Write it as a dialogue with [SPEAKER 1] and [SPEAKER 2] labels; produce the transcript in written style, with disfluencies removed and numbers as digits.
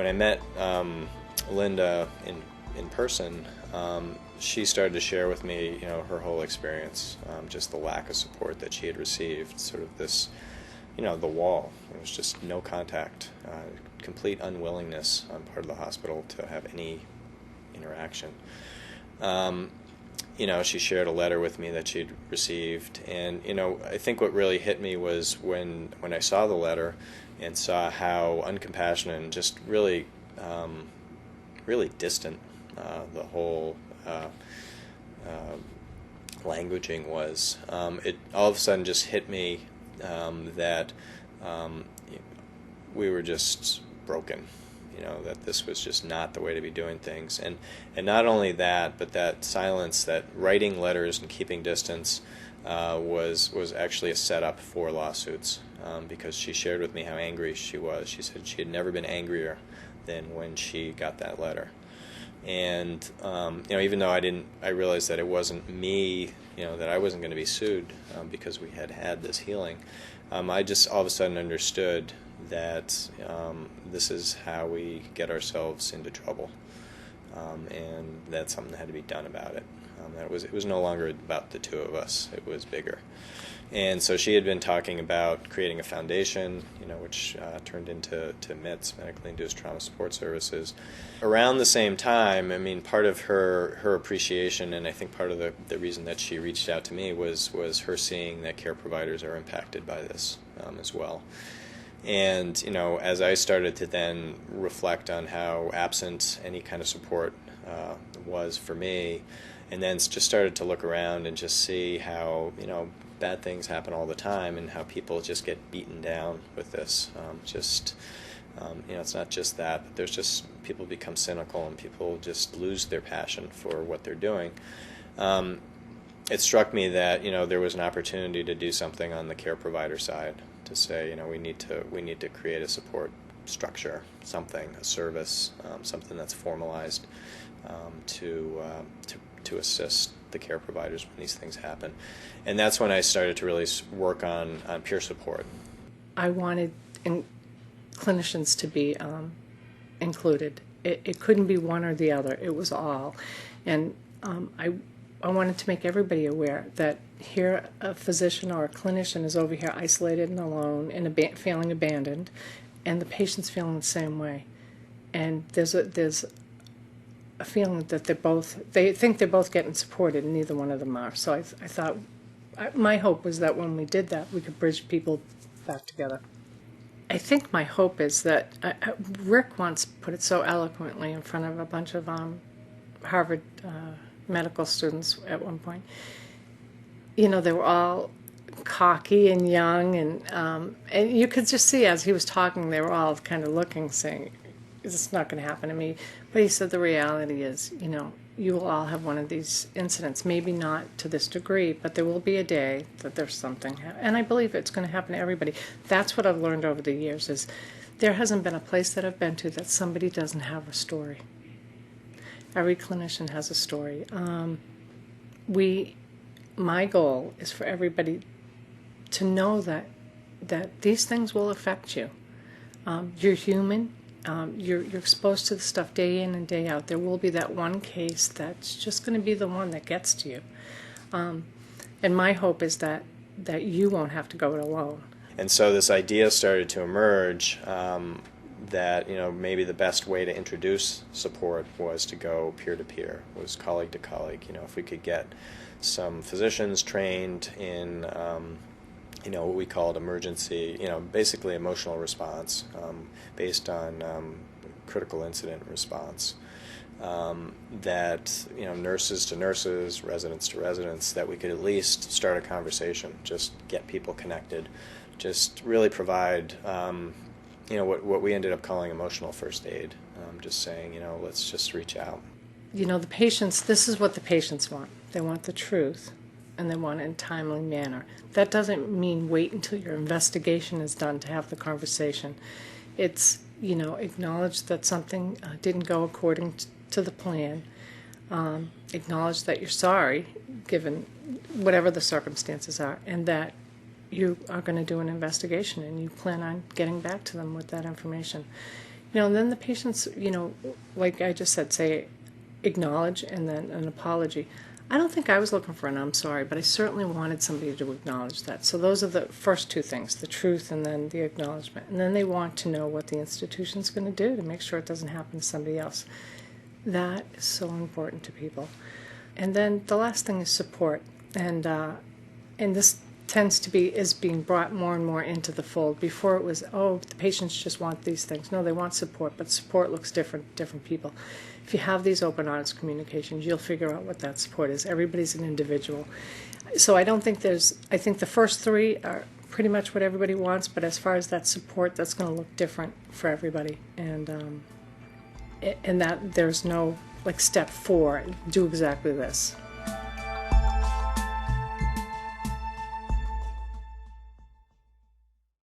[SPEAKER 1] when I met Linda in person, she started to share with me, her whole experience, just the lack of support that she had received, sort of this, the wall. There was just no contact, complete unwillingness on part of the hospital to have any interaction. She shared a letter with me that she'd received, and I think what really hit me was when I saw the letter and saw how uncompassionate and just really really distant the whole languaging was. It all of a sudden just hit me that we were just broken. That this was just not the way to be doing things. And not only that, but that silence, that writing letters and keeping distance was actually a setup for lawsuits, because she shared with me how angry she was. She said she had never been angrier than when she got that letter. And even though I realized that it wasn't me, that I wasn't going to be sued because we had this healing, I just all of a sudden understood that this is how we get ourselves into trouble, and that's something that had to be done about it. That it was no longer about the two of us; it was bigger. And so she had been talking about creating a foundation, which turned into MITS, Medically Induced Trauma Support Services. Around the same time, part of her appreciation, and I think part of the reason that she reached out to me was her seeing that care providers are impacted by this as well. And, as I started to then reflect on how absent any kind of support was for me, and then just started to look around and just see how, bad things happen all the time and how people just get beaten down with this. It's not just that, but there's just people become cynical and people just lose their passion for what they're doing. It struck me that, there was an opportunity to do something on the care provider side, to say, we need to create a support structure, something, a service, something that's formalized to assist the care providers when these things happen. And that's when I started to really work on peer support. I wanted
[SPEAKER 2] clinicians to be included. It couldn't be one or the other. It was all. And I wanted to make everybody aware that here a physician or a clinician is over here isolated and alone and feeling abandoned, and the patient's feeling the same way. And there's a feeling that they think they're both getting supported, and neither one of them are. So I thought, my hope was that when we did that, we could bridge people back together. I think my hope is that, Rick once put it so eloquently in front of a bunch of Harvard medical students at one point. They were all cocky and young, and you could just see as he was talking, they were all kind of looking, saying, "It's not going to happen to me." But he said the reality is, you will all have one of these incidents, maybe not to this degree, but there will be a day that there's something, and I believe it's going to happen to everybody. That's what I've learned over the years, is there hasn't been a place that I've been to that somebody doesn't have a story. Every clinician has a story. My goal is for everybody to know that these things will affect you. You're human. You're exposed to the stuff day in and day out. There will be that one case that's just going to be the one that gets to you. And my hope is that you won't have to go it alone.
[SPEAKER 1] And so this idea started to emerge that maybe the best way to introduce support was to go peer-to-peer, was colleague to colleague. If we could get some physicians trained in what we called emergency, basically emotional response, based on critical incident response, that nurses to nurses, residents to residents, that we could at least start a conversation, just get people connected, just really provide what we ended up calling emotional first aid, just saying, let's just reach out.
[SPEAKER 2] The patients, this is what the patients want. They want the truth, and they want it in a timely manner. That doesn't mean wait until your investigation is done to have the conversation. It's, acknowledge that something didn't go according to the plan. Acknowledge that you're sorry, given whatever the circumstances are, and that you are going to do an investigation and you plan on getting back to them with that information. And then the patients, like I just said, say acknowledge and then an apology. I don't think I was looking for an I'm sorry, but I certainly wanted somebody to acknowledge that. So those are the first two things, the truth and then the acknowledgement. And then they want to know what the institution's going to do to make sure it doesn't happen to somebody else. That is so important to people. And then the last thing is support. And this is being brought more and more into the fold. Before it was, the patients just want these things. No, they want support, but support looks different to different people. If you have these open, honest communications, you'll figure out what that support is. Everybody's an individual. So I think the first three are pretty much what everybody wants, but as far as that support, that's going to look different for everybody. And that there's no, like, step 4, do exactly this.